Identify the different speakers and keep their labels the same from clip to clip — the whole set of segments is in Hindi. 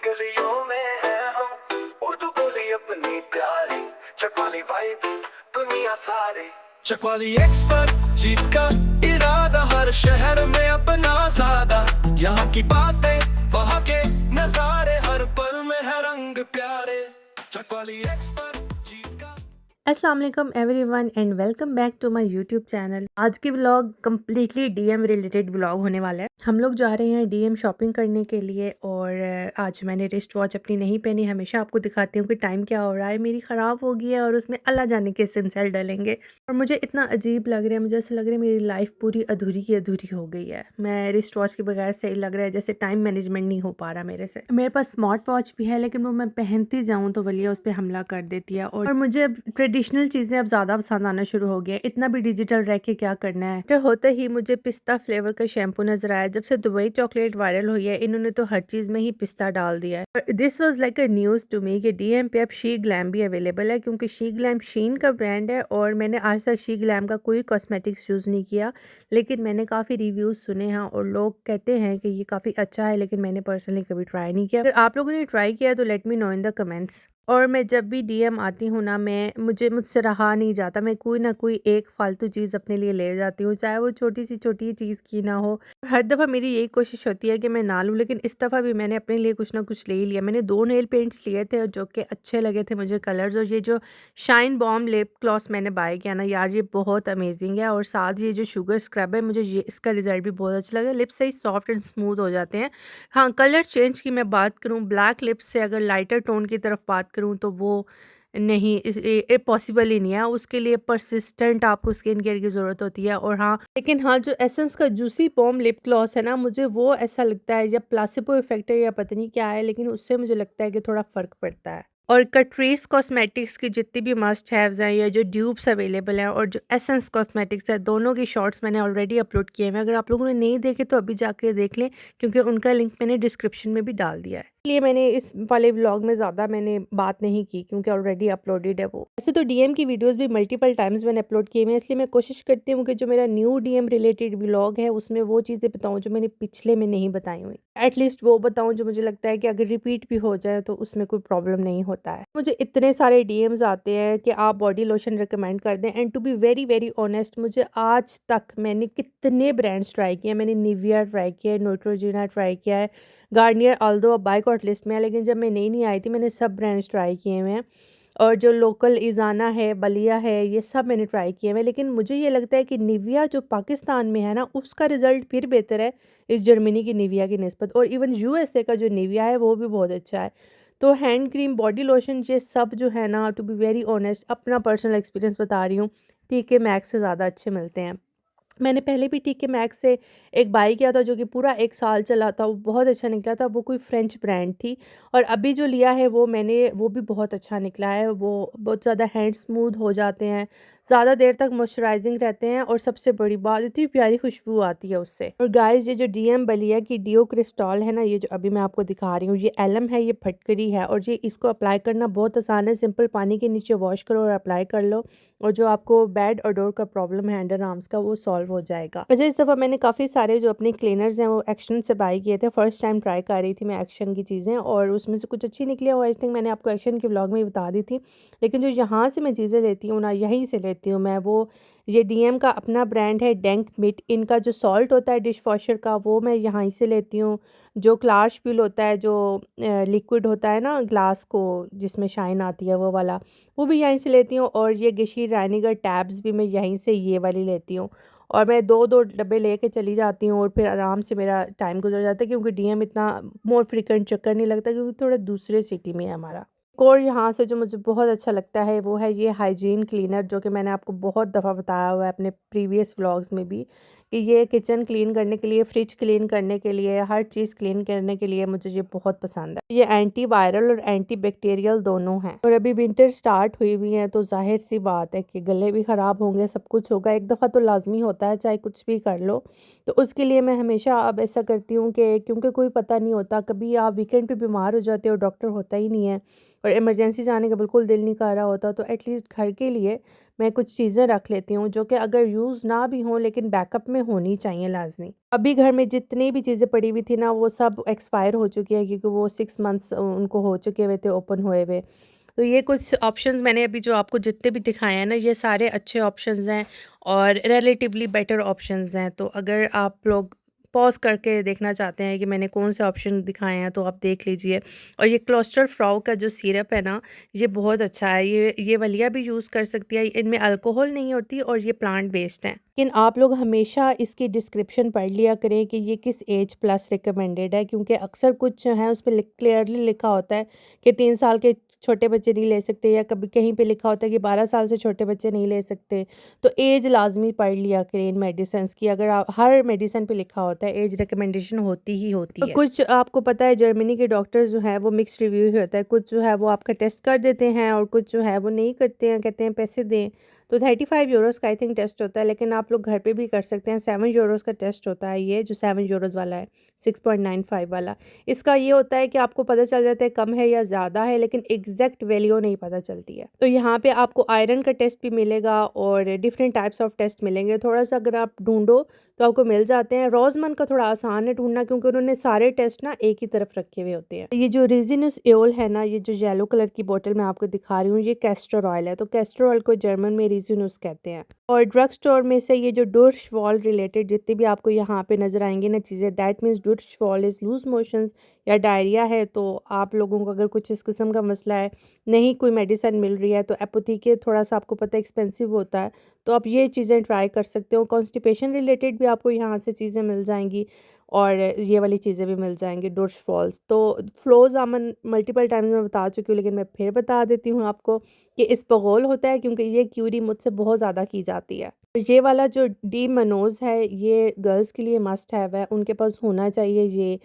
Speaker 1: गलियों में है हम, उर्दू बोली अपनी प्यारी, चकवाली वाइब दुनिया सारी। चकवाली एक्सपर्ट, जीत का इरादा, हर शहर में अपना सादा। यहाँ की बातें, वहाँ के नजारे, हर पल में है रंग प्यारे। चकवाली एक्सपर्ट, जीत का।
Speaker 2: अस्सलाम वालेकुम everyone and welcome back to my YouTube channel. आज की vlog completely DM related vlog होने वाला है। हम लोग जा रहे हैं डीएम शॉपिंग करने के लिए और आज मैंने रिस्ट वॉच अपनी नहीं पहनी। हमेशा आपको दिखाती हूँ कि टाइम क्या हो रहा है, मेरी ख़राब हो गई है और उसमें अल्लाह जाने के सिंसेल डलेंगे। और मुझे इतना अजीब लग रहा है, मुझे ऐसा लग रहा है मेरी लाइफ पूरी अधूरी की अधूरी हो गई है। मैं रिस्ट वॉच के बगैर सही लग रहा है, जैसे टाइम मैनेजमेंट नहीं हो पा रहा मेरे से। मेरे पास स्मार्ट वॉच भी है लेकिन वो मैं पहनती जाऊँ तो वलिया उस पर हमला कर देती है। और मुझे अब ट्रेडिशनल चीज़ें अब ज़्यादा पसंद आना शुरू हो गया है। इतना भी डिजिटल रह के क्या करना है। तो होते ही मुझे पिस्ता फ्लेवर का शैम्पू नजर आया। जब से दुबई चॉकलेट वायरल हुई है, इन्होंने तो हर चीज़ में ही पिस्ता डाल दिया है। This was like a news to me कि डीएम पे अब शी ग्लैम भी अवेलेबल है, क्योंकि शी ग्लैम शीन का ब्रांड है और मैंने आज तक शी ग्लैम का कोई कॉस्मेटिक्स यूज़ नहीं किया। लेकिन मैंने काफ़ी रिव्यूज़ सुने हैं और लोग कहते हैं कि ये काफ़ी अच्छा है, लेकिन मैंने पर्सनली कभी ट्राई नहीं किया। अगर आप लोगों ने ट्राई किया तो let me know in the comments. और मैं जब भी डीएम आती हूँ ना, मुझसे रहा नहीं जाता। मैं कोई ना कोई एक फालतू चीज़ अपने लिए ले जाती हूँ, चाहे वो छोटी चीज़ की ना हो। हर दफ़ा मेरी यही कोशिश होती है कि मैं ना लूँ, लेकिन इस दफ़ा भी मैंने अपने लिए कुछ ना कुछ ले ही लिया। मैंने 2 नेल पेंट्स लिए थे और जो कि अच्छे लगे थे मुझे कलर्स। और ये जो शाइन बॉम लिप ग्लॉस मैंने बाय किया ना यार, ये बहुत अमेजिंग है। और साथ ये जो शुगर स्क्रब है, मुझे ये इसका रिजल्ट भी बहुत अच्छा लगा। लिप्स सही सॉफ्ट एंड स्मूथ हो जाते हैं। हाँ, कलर चेंज की मैं बात करूँ, ब्लैक लिप्स से अगर लाइटर टोन की तरफ बात करूँ तो वो नहीं, पॉसिबल ही नहीं है। उसके लिए परसिस्टेंट आपको स्किन केयर की ज़रूरत होती है। और हाँ, लेकिन हाँ, जो एसेंस का जूसी पॉम लिप ग्लॉस है ना, मुझे वो ऐसा लगता है या प्लासिबो इफेक्ट है या पता नहीं क्या है, लेकिन उससे मुझे लगता है कि थोड़ा फ़र्क पड़ता है। और कट्रीस कॉस्मेटिक्स की जितनी भी मस्ट हैव्स हैं या जो ड्यूब्स अवेलेबल हैं और जो एसेंस कॉस्मेटिक्स है, दोनों की शॉर्ट्स मैंने ऑलरेडी अपलोड किए हैं। अगर आप लोगों ने नहीं देखे तो अभी जाके देख लें, क्योंकि उनका लिंक मैंने डिस्क्रिप्शन में भी डाल दिया है। इसलिए मैंने इस वाले व्लॉग में ज़्यादा मैंने बात नहीं की, क्योंकि ऑलरेडी अपलोडेड है वो। वैसे तो डीएम की वीडियोस भी मल्टीपल टाइम्स मैंने अपलोड किए हैं, इसलिए मैं कोशिश करती हूँ कि जो मेरा न्यू डीएम रिलेटेड व्लॉग है उसमें वो चीज़ें बताऊँ जो मैंने पिछले में नहीं बताई हुई। एटलीस्ट वो बताऊँ जो मुझे लगता है कि अगर रिपीट भी हो जाए तो उसमें कोई प्रॉब्लम नहीं होता है। मुझे इतने सारे डीएम्स आते हैं कि आप बॉडी लोशन रिकमेंड कर दें, and to be very very honest, मुझे आज तक मैंने कितने ब्रांड्स ट्राई किए हैं। मैंने निविया ट्राई किया है, न्यूट्रोजिना ट्राई किया है, गार्नियर ऑल्दो अब बायकॉट लिस्ट में है, लेकिन जब मैं नई आई थी मैंने सब ब्रांड्स ट्राई किए हुए हैं। और जो लोकल इज़ाना है, बलिया है, ये सब मैंने ट्राई किए हुए हैं। लेकिन मुझे ये लगता है कि निविया जो पाकिस्तान में है ना, उसका रिज़ल्ट फिर बेहतर है इस जर्मनी की निविया की निस्बत। और इवन यूएसए का जो निविया है वो भी बहुत अच्छा है। तो हैंड क्रीम, बॉडी लोशन, ये सब जो है ना, टू बी वेरी ऑनेस्ट अपना पर्सनल एक्सपीरियंस बता रही हूँ, टीके मैक्स से ज़्यादा अच्छे मिलते हैं। मैंने पहले भी टीके मैक्स से एक बाई किया था जो कि पूरा 1 साल चला था, वो बहुत अच्छा निकला था। वो कोई फ्रेंच ब्रांड थी। और अभी जो लिया है वो भी बहुत अच्छा निकला है। वो बहुत ज़्यादा हैंड स्मूथ हो जाते हैं, ज़्यादा देर तक मॉइस्चराइजिंग रहते हैं, और सबसे बड़ी बात इतनी प्यारी खुशबू आती है उससे। और गाइस, ये जो डीएम बलिया की डियो क्रिस्टॉल है ना, ये जो अभी मैं आपको दिखा रही हूँ, ये एलम है, ये फटकरी है, और ये इसको अप्लाई करना बहुत आसान है। सिंपल पानी के नीचे वॉश करो और अप्लाई कर लो, और जो आपको बैड ओडोर का प्रॉब्लम है अंडर आर्म्स का, वो सॉल्व हो जाएगा। अच्छा, इस दफ़ा मैंने काफ़ी सारे जो अपने क्लीनर्स हैं वो एक्शन से बाय किए थे। फर्स्ट टाइम ट्राई कर रही थी मैं एक्शन की चीज़ें, और उसमें से कुछ अच्छी निकली, और आई थिंक मैंने आपको एक्शन के व्लॉग में ही बता दी थी। लेकिन जो यहाँ से मैं चीज़ें लेती हूँ ना, यहीं से लेती हूँ मैं, वो ये डीएम का अपना ब्रांड है डेंक मिट। इनका जो सॉल्ट होता है डिश वॉशर का, वो मैं यहाँ से लेती हूँ। जो क्लाश पिल होता है, जो लिक्विड होता है ना ग्लास को जिसमें शाइन आती है, वो वाला, वो भी यहीं से लेती हूँ। और ये गिशी राइनिगर टैब्स भी मैं यहीं से ये वाली लेती हूँ। और मैं 2-2 डब्बे लेके चली जाती हूँ, और फिर आराम से मेरा टाइम गुजर जाता है, क्योंकि डीएम इतना मोर फ्रिक्वेंट चक्कर नहीं लगता, क्योंकि थोड़ा दूसरे सिटी में है हमारा। एक और यहाँ से जो मुझे बहुत अच्छा लगता है वो है ये हाइजीन क्लीनर, जो कि मैंने आपको बहुत दफ़ा बताया हुआ है अपने प्रीवियस व्लॉग्स में भी, कि ये किचन क्लीन करने के लिए, फ्रिज क्लीन करने के लिए, हर चीज़ क्लीन करने के लिए मुझे ये बहुत पसंद है। ये एंटी वायरल और एंटी बैक्टीरियल दोनों हैं। और अभी विंटर स्टार्ट हुई हुई है, तो जाहिर सी बात है कि गले भी ख़राब होंगे, सब कुछ होगा, एक दफ़ा तो लाजमी होता है चाहे कुछ भी कर लो। तो उसके लिए मैं हमेशा अब ऐसा करती हूँ कि क्योंकि कोई पता नहीं होता, कभी आप वीकेंड पे बीमार हो जाते हो, डॉक्टर होता ही नहीं है, और इमरजेंसी जाने का बिल्कुल दिल नहीं कर रहा होता, तो एटलीस्ट घर के लिए मैं कुछ चीज़ें रख लेती हूँ जो कि अगर यूज़ ना भी हों लेकिन बैकअप में होनी चाहिए लाज़मी। अभी घर में जितनी भी चीज़ें पड़ी हुई थी ना वो सब एक्सपायर हो चुकी है क्योंकि वो 6 मंथ्स उनको हो चुके हुए थे ओपन हुए हुए। तो ये कुछ ऑप्शंस मैंने अभी जो आपको जितने भी दिखाए हैं ना ये सारे अच्छे ऑप्शंस हैं और रिलेटिवली बेटर ऑप्शंस हैं। तो अगर आप लोग पॉज़ करके देखना चाहते हैं कि मैंने कौन से ऑप्शन दिखाए हैं तो आप देख लीजिए। और ये क्लोस्टर फ्रॉ का जो सिरप है ना ये बहुत अच्छा है। ये वलिया भी यूज़ कर सकती है। इनमें अल्कोहल नहीं होती और ये प्लांट बेस्ड हैं। लेकिन आप लोग हमेशा इसकी डिस्क्रिप्शन पढ़ लिया करें कि ये किस एज प्लस रिकमेंडेड है, क्योंकि अक्सर कुछ जो है उस पे क्लियरली लिखा होता है कि 3 साल के छोटे बच्चे नहीं ले सकते, या कभी कहीं पे लिखा होता है कि 12 साल से छोटे बच्चे नहीं ले सकते। तो एज लाजमी पढ़ लिया करें इन मेडिसिन की। अगर आप हर मेडिसिन पे लिखा होता है एज रिकमेंडेशन होती ही होती है। कुछ आपको पता है जर्मनी के डॉक्टर्स जो है वो मिक्स रिव्यू ही होता है। कुछ जो है वो आपका टेस्ट कर देते हैं और कुछ जो है वो नहीं करते हैं, कहते हैं पैसे दें। तो 35 यूरोज़ का आई थिंक टेस्ट होता है, लेकिन आप लोग घर पे भी कर सकते हैं। 7 यूरोज़ का टेस्ट होता है, ये जो 7 यूरोज़ वाला है 6.95 वाला। इसका ये होता है कि आपको पता चल जाता है कम है या ज़्यादा है, लेकिन एग्जैक्ट वैल्यू नहीं पता चलती है। तो यहाँ पे आपको आयरन का टेस्ट भी मिलेगा और डिफरेंट टाइप्स ऑफ टेस्ट मिलेंगे। थोड़ा सा अगर आप ढूंढो तो आपको मिल जाते हैं। रोजमन का थोड़ा आसान है ढूंढना क्योंकि उन्होंने सारे टेस्ट ना एक ही तरफ रखे हुए होते हैं। ये जो रेजिनस एओल है ना, ये जो येलो कलर की बोतल मैं आपको दिखा रही हूँ, ये कैस्टर ऑयल है। तो कैस्टर ऑयल को जर्मन में रेजिनस कहते हैं। और ड्रग स्टोर में से ये जो डुर्शवॉल रिलेटेड जितनी भी आपको यहाँ पे नजर आएंगी ना चीज़ें, दैट मीन्स डुर्शवॉल इज लूज मोशंस या डायरिया है। तो आप लोगों को अगर कुछ इस किस्म का मसला है, नहीं कोई मेडिसिन मिल रही है, तो एपोथीके थोड़ा सा आपको पता है एक्सपेंसिव होता है, तो आप ये चीज़ें ट्राई कर सकते हो। कॉन्स्टिपेशन रिलेटेड भी आपको यहाँ से चीज़ें मिल जाएंगी और ये वाली चीज़ें भी मिल जाएंगी डुर्श फॉल्स। तो फ्लोज आमन मल्टीपल टाइम्स मैं बता चुकी हूँ, लेकिन मैं फिर बता देती हूँ आपको कि इसबगोल होता है क्योंकि ये क्यूरी मुझसे बहुत ज़्यादा की जाती है। तो ये वाला जो डी मनोज है ये गर्ल्स के लिए मस्ट हैव है, उनके पास होना चाहिए ये।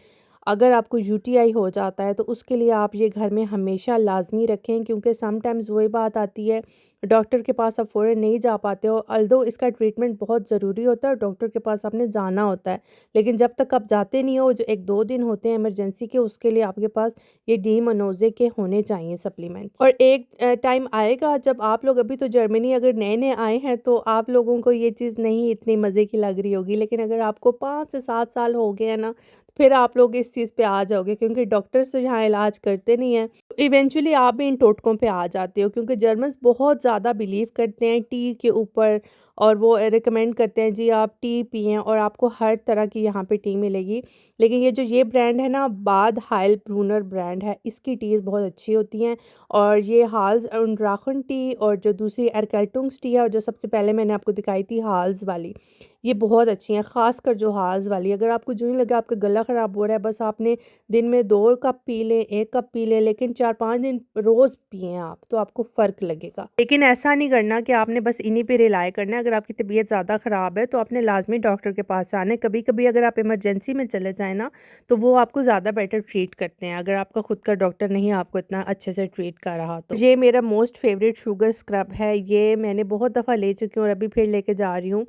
Speaker 2: अगर आपको यूटीआई हो जाता है तो उसके लिए आप ये घर में हमेशा लाजमी रखें, क्योंकि समटाइम्स वही बात आती है डॉक्टर के पास आप फ़ौरन नहीं जा पाते हो। अल्दो इसका ट्रीटमेंट बहुत ज़रूरी होता है और डॉक्टर के पास आपने जाना होता है, लेकिन जब तक आप जाते नहीं हो, जो 1-2 दिन होते हैं इमरजेंसी के, उसके लिए आपके पास ये डी मनोजे के होने चाहिए सप्लीमेंट्स। और एक टाइम आएगा जब आप लोग, अभी तो जर्मनी अगर नए नए आए हैं तो आप लोगों को ये चीज़ नहीं इतनी मज़े की लग रही होगी, लेकिन अगर आपको 5 से 7 साल हो गए हैं ना, फिर आप लोग इस चीज़ पे आ जाओगे, क्योंकि डॉक्टर्स तो यहाँ इलाज करते नहीं हैं। इवेंचुअली आप भी इन टोटकों पे आ जाते हो, क्योंकि जर्मन्स बहुत ज़्यादा बिलीव करते हैं टी के ऊपर, और वो रिकमेंड करते हैं जी आप टी पिएं और आपको हर तरह की यहाँ पे टी मिलेगी। लेकिन ये ब्रांड है ना, बाद हाइल ब्रूनर ब्रांड है, इसकी टीज़ बहुत अच्छी होती हैं। और ये हाल्स एंड राखन टी और जो दूसरी एरकल्टुंग्स टी है, और जो सबसे पहले मैंने आपको दिखाई थी हाल्स वाली, ये बहुत अच्छी हैं। ख़ासकर जो हाल्स वाली, अगर आपको जो नहीं लगा आपका गला ख़राब हो रहा है, बस आपने दिन में 2 कप पी लें, 1 कप पी लें, लेकिन 4-5 दिन रोज़ पिएँ आप, तो आपको फ़र्क लगेगा। लेकिन ऐसा नहीं करना कि आपने बस इन्हीं पे रिलाय करना है। अगर आपकी तबीयत ज़्यादा ख़राब है तो आपने लाजमी डॉक्टर के पास आना है। कभी कभी अगर आप इमरजेंसी में चले जाएँ ना, तो वो आपको ज़्यादा बेटर ट्रीट करते हैं, अगर आपका खुद का डॉक्टर नहीं आपको इतना अच्छे से ट्रीट कर रहा तो। ये मेरा मोस्ट फेवरेट शुगर स्क्रब है, ये मैंने बहुत दफ़ा ले चुकी हूँ और अभी फिर लेके जा रही हूँ।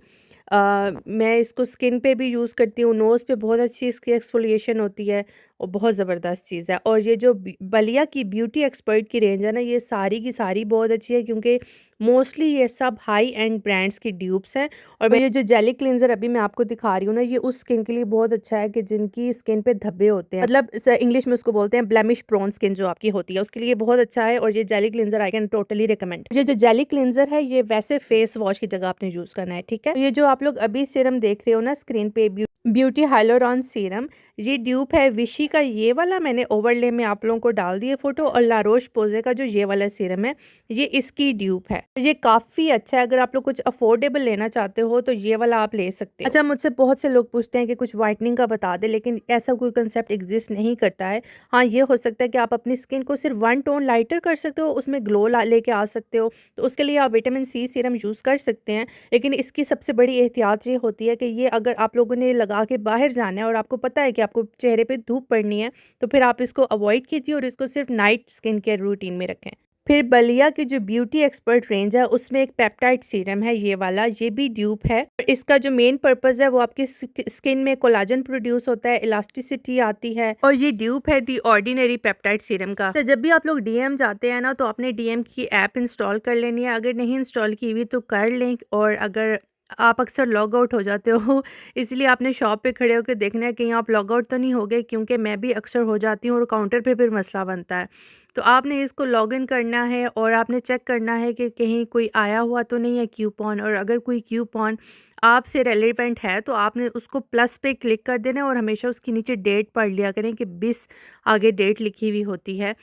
Speaker 2: मैं इसको स्किन पे भी यूज़ करती हूँ, नोज़ पे बहुत अच्छी इसकी एक्सफोलिएशन होती है और बहुत ज़बरदस्त चीज़ है। और ये जो बलिया की ब्यूटी एक्सपर्ट की रेंज है ना, ये सारी की सारी बहुत अच्छी है, क्योंकि मोस्टली ये सब हाई एंड ब्रांड्स की ड्यूप्स हैं। और ये जो जेली क्लिनजर अभी मैं आपको दिखा रही हूँ ना, ये उस स्किन के लिए बहुत अच्छा है कि जिनकी स्किन पे धब्बे होते हैं, मतलब इंग्लिश में उसको बोलते हैं ब्लेमिश प्रोन स्किन जो आपकी होती है, उसके लिए बहुत अच्छा है। और ये jelly cleanser I can totally recommend. ये जो जेली क्लिनजर है ये वैसे फेस वॉश की जगह आपने यूज़ करना है, ठीक है। ये जो आप लोग अभी सीरम देख रहे हो ना स्क्रीन पे, ब्यूटी हाइलोरॉन सीरम, ये ड्यूप है विशी का, ये वाला मैंने ओवरले में आप लोगों को डाल दिए फोटो। और लारोश पोजे का जो ये वाला सीरम है, ये इसकी ड्यूप है। ये काफ़ी अच्छा है, अगर आप लोग कुछ अफोर्डेबल लेना चाहते हो तो ये वाला आप ले सकते हो। अच्छा, मुझसे बहुत से लोग पूछते हैं कि कुछ वाइटनिंग का बता दे, लेकिन ऐसा कोई कंसेप्ट एग्जिस्ट नहीं करता है। हाँ, ये हो सकता है कि आप अपनी स्किन को सिर्फ 1 टोन लाइटर कर सकते हो, उसमें ग्लो लेके आ सकते हो, तो उसके लिए आप विटामिन सी सीरम यूज़ कर सकते हैं। लेकिन इसकी सबसे बड़ी एहतियात ये होती है कि ये अगर आप लोगों ने लगा के बाहर जाना है और आपको पता है कि आपको चेहरे पे धूप पड़नी है, तो फिर आप इसको अवॉइड कीजिए और इसको सिर्फ नाइट स्किन केयर रूटीन में रखें। फिर बलिया की जो ब्यूटी एक्सपर्ट रेंज है उसमें एक पेप्टाइड सीरम है, ये वाला, ये भी ड्यूप है। इसका जो मेन पर्पस है वो आपकी स्किन में कोलाजन प्रोड्यूस होता है, इलास्टिसिटी आती है, और ये ड्यूप है दी ऑर्डिनरी पेप्टाइड सीरम का। तो जब भी आप लोग डीएम जाते हैं ना तो अपने डीएम की ऐप इंस्टॉल कर लेनी है, अगर नहीं इंस्टॉल की हुई तो कर लें। और अगर आप अक्सर लॉग आउट हो जाते हो इसलिए आपने शॉप पे खड़े होकर देखना है कहीं आप लॉग आउट तो नहीं हो गए, क्योंकि मैं भी अक्सर हो जाती हूँ और काउंटर पे फिर मसला बनता है। तो आपने इसको लॉग इन करना है और आपने चेक करना है कि कहीं कोई आया हुआ तो नहीं है क्यूपन, और अगर कोई क्यूपन आपसे रेलेवेंट है तो आपने उसको प्लस पे क्लिक कर देना और हमेशा उसके नीचे डेट पढ़ लिया करें कि 20 आगे डेट लिखी हुई होती है।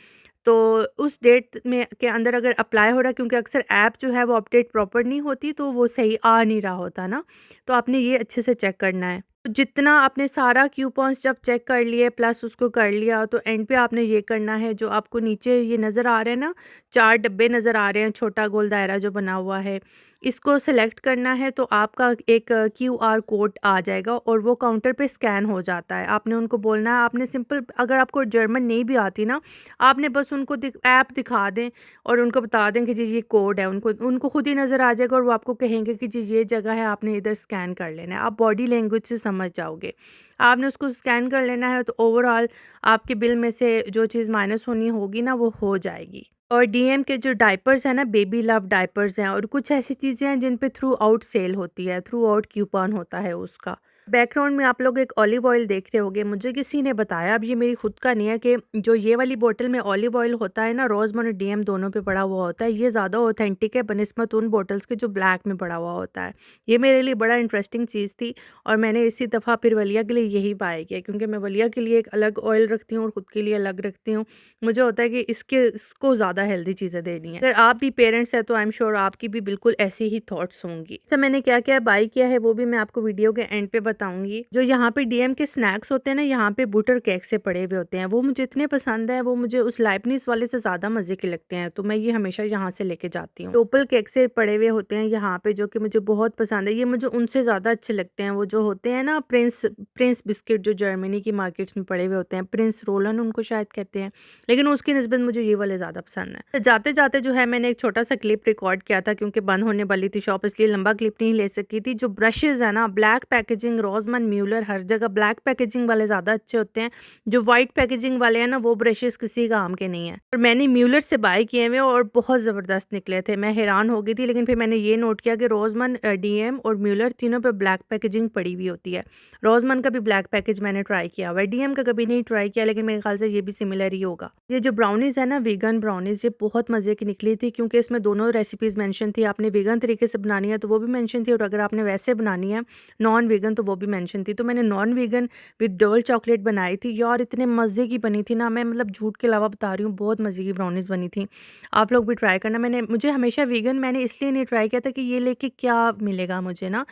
Speaker 2: तो उस डेट में के अंदर अगर अप्लाई हो रहा है, क्योंकि अक्सर ऐप जो है वो अपडेट प्रॉपर नहीं होती तो वो सही आ नहीं रहा होता ना, तो आपने ये अच्छे से चेक करना है। तो जितना आपने सारा क्यूपन्स जब चेक कर लिए प्लस उसको कर लिया तो एंड पे आपने ये करना है, जो आपको नीचे ये नज़र आ रहे हैं ना, 4 डब्बे नज़र आ रहे हैं, छोटा गोल दायरा जो बना हुआ है, इसको सेलेक्ट करना है तो आपका एक क्यूआर कोड आ जाएगा और वो काउंटर पे स्कैन हो जाता है। आपने उनको बोलना है, आपने सिंपल, अगर आपको जर्मन नहीं भी आती ना, आपने बस उनको ऐप दिखा दें और उनको बता दें कि जी ये कोड है, उनको उनको खुद ही नज़र आ जाएगा और वो आपको कहेंगे कि जी ये जगह है, आपने इधर स्कैन कर लेना है। आप बॉडी लैंग्वेज से समझ जाओगे। आपने उसको स्कैन कर लेना है तो ओवरऑल आपके बिल में से जो चीज़ माइनस होनी होगी ना वो हो जाएगी। और डीएम के जो डायपर्स हैं ना, बेबी लव डायपर्स हैं और कुछ ऐसी चीज़ें हैं जिन पे थ्रू आउट सेल होती है, थ्रू आउट कूपन होता है उसका। बैकग्राउंड में आप लोग एक ऑलिव ऑयल देख रहे होंगे, मुझे किसी ने बताया, अब ये मेरी खुद का नहीं है, कि जो ये वाली बोतल में ऑलिव ऑयल होता है ना, रोज़मन और डीएम दोनों पे पड़ा हुआ होता है, ये ज़्यादा ऑथेंटिक है बनिस्बत उन बोतल्स के जो ब्लैक में पड़ा हुआ होता है। ये मेरे लिए बड़ा इंटरेस्टिंग चीज़ थी और मैंने इसी दफ़ा फिर वलिया के लिए यही बाय किया, क्योंकि मैं वलिया के लिए एक अलग ऑयल रखती हूँ और ख़ुद के लिए अलग रखती हूँ। मुझे होता है कि इसको ज़्यादा हेल्दी चीज़ें देनी है। अगर आप भी पेरेंट्स हैं तो आई एम श्योर आपकी भी बिल्कुल ऐसी ही थॉट्स होंगी। अच्छा, मैंने क्या क्या बाय किया है वो भी मैं आपको वीडियो के एंड पे बताऊंगी। जो यहाँ पे डीएम के स्नैक्स होते हैं ना, यहाँ पे बटर केक से पड़े हुए होते हैं, वो मुझे इतने पसंद है, वो मुझे उस लाइबनीस वाले से ज़्यादा मज़े के लगते हैं, तो मैं ये हमेशा यहाँ से लेके जाती हूँ। टोपल केक से पड़े हुए होते हैं यहाँ पे, जो कि मुझे बहुत पसंद है, ये मुझे उनसे ज़्यादा अच्छे लगते हैं। वो जो होते हैं ना प्रिंस बिस्किट, जो जर्मनी की मार्केट्स में पड़े हुए होते हैं, प्रिंस रोलन उनको शायद कहते हैं, लेकिन उसकी निस्बत मुझे ये वाले ज़्यादा पसंद है। तो जाते जाते जो है मैंने एक छोटा सा क्लिप रिकॉर्ड किया था, क्योंकि बंद होने वाली थी शॉप, इसलिए लंबा क्लिप नहीं ले सकी थी। जो ब्रशेज़ है ना, ब्लैक पैकेजिंग, रोजमन म्यूलर, हर जगह ब्लैक पैकेजिंग वाले ज़्यादा अच्छे होते हैं। जो वाइट पैकेजिंग वाले हैं ना, वो ब्रशेज़ किसी काम के नहीं है। और मैंने म्यूलर से बाय किए हुए और बहुत ज़बरदस्त निकले थे, मैं हैरान हो गई थी। लेकिन फिर मैंने ये नोट किया कि रोजमन, डीएम और म्यूलर तीनों पे ब्लैक पैकेजिंग पड़ी हुई होती है। रोजमन का भी ब्लैक पैकेज मैंने ट्राई किया हुआ है, डीएम का कभी नहीं ट्राई किया, लेकिन मेरे ख्याल से ये भी सिमिलर ही होगा। ये जो ब्राउनीज़ है ना, वीगन ब्राउनीज़, ये बहुत मज़े की निकली थी, क्योंकि इसमें दोनों रेसिपीज़ मेंशन थी। आपने वीगन तरीके से बनानी है तो वो भी मेंशन थी, और अगर आपने वैसे बनानी है नॉन वीगन तो वो भी मेंशन थी। तो मैंने non vegan with double chocolate बनाई थी यार, इतने मज़े की बनी थी ना, मैं मतलब झूठ के अलावा बता रही हूँ, बहुत मज़े की ब्राउनीज़ बनी थी। आप लोग भी ट्राई करना। मुझे हमेशा वीगन मैंने इसलिए नहीं ट्राई किया था कि ये लेके क्या मिलेगा मुझे ना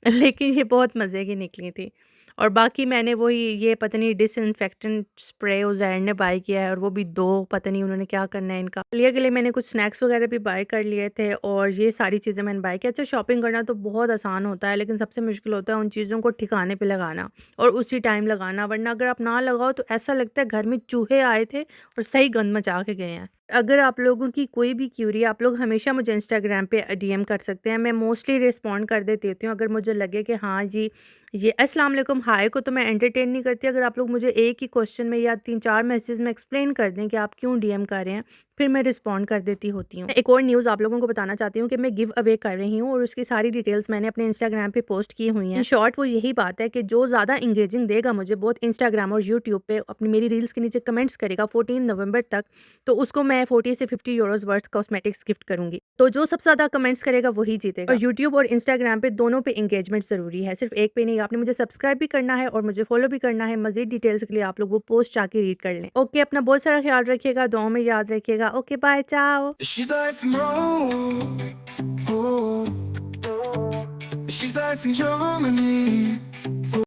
Speaker 2: लेकिन ये बहुत मज़े की निकली थी। और बाकी मैंने वही ये पता नहीं डिसइंफेक्टेंट स्प्रे उज़ैर ने बाय किया है, और वो भी 2, पता नहीं उन्होंने क्या करना है इनका। लिए के लिए मैंने कुछ स्नैक्स वगैरह भी बाय कर लिए थे और ये सारी चीज़ें मैंने बाय की। अच्छा, शॉपिंग करना तो बहुत आसान होता है, लेकिन सबसे मुश्किल होता है उन चीज़ों को ठिकाने पे लगाना और उसी टाइम लगाना, वरना अगर आप ना लगाओ तो ऐसा लगता है घर में चूहे आए थे और सही गंद मचा के गए हैं। अगर आप लोगों की कोई भी क्यूरी, आप लोग हमेशा मुझे इंस्टाग्राम पे डीएम कर सकते हैं, मैं मोस्टली रिस्पॉन्ड कर देती होती हूँ। अगर मुझे लगे कि हाँ जी ये अस्सलाम वालेकुम हाय को तो मैं एंटरटेन नहीं करती, अगर आप लोग मुझे एक ही क्वेश्चन में या 3-4 मैसेज में एक्सप्लेन कर दें कि आप क्यों डीएम कर रहे हैं, फिर मैं रिस्पॉन्ड कर देती होती हूँ। एक और न्यूज़ आप लोगों को बताना चाहती हूँ कि मैं गिव अवे कर रही हूँ और उसकी सारी डिटेल्स मैंने अपने इंस्टाग्राम पे पोस्ट की हुई हैं। इन शॉर्ट वो यही बात है कि जो ज़्यादा इंगेजिंग देगा मुझे बहुत इंस्टाग्राम और यूट्यूब पे अपनी मेरी रील्स के नीचे कमेंट्स करेगा 14 नवंबर तक, तो उसको मैं 40 से 50 यूरोज़ वर्थ कॉस्मेटिक्स गिफ्ट करूंगी। तो जो सबसे ज़्यादा कमेंट्स करेगा वही जीतेगा। और यूट्यूब और इंस्टाग्राम पे दोनों पे इंगेजमेंट ज़रूरी है, सिर्फ एक पे नहीं। आपने मुझे सब्सक्राइब भी करना है और मुझे फॉलो भी करना है। मज़ीद डिटेल्स के लिए आप लोग वो पोस्ट जाके रीड कर लें। ओके, अपना बहुत सारा ख्याल रखिएगा, दुआओं में याद रखिएगा। ओके, बाय, चाओ।
Speaker 1: She's like from Rome. She's like from Germany.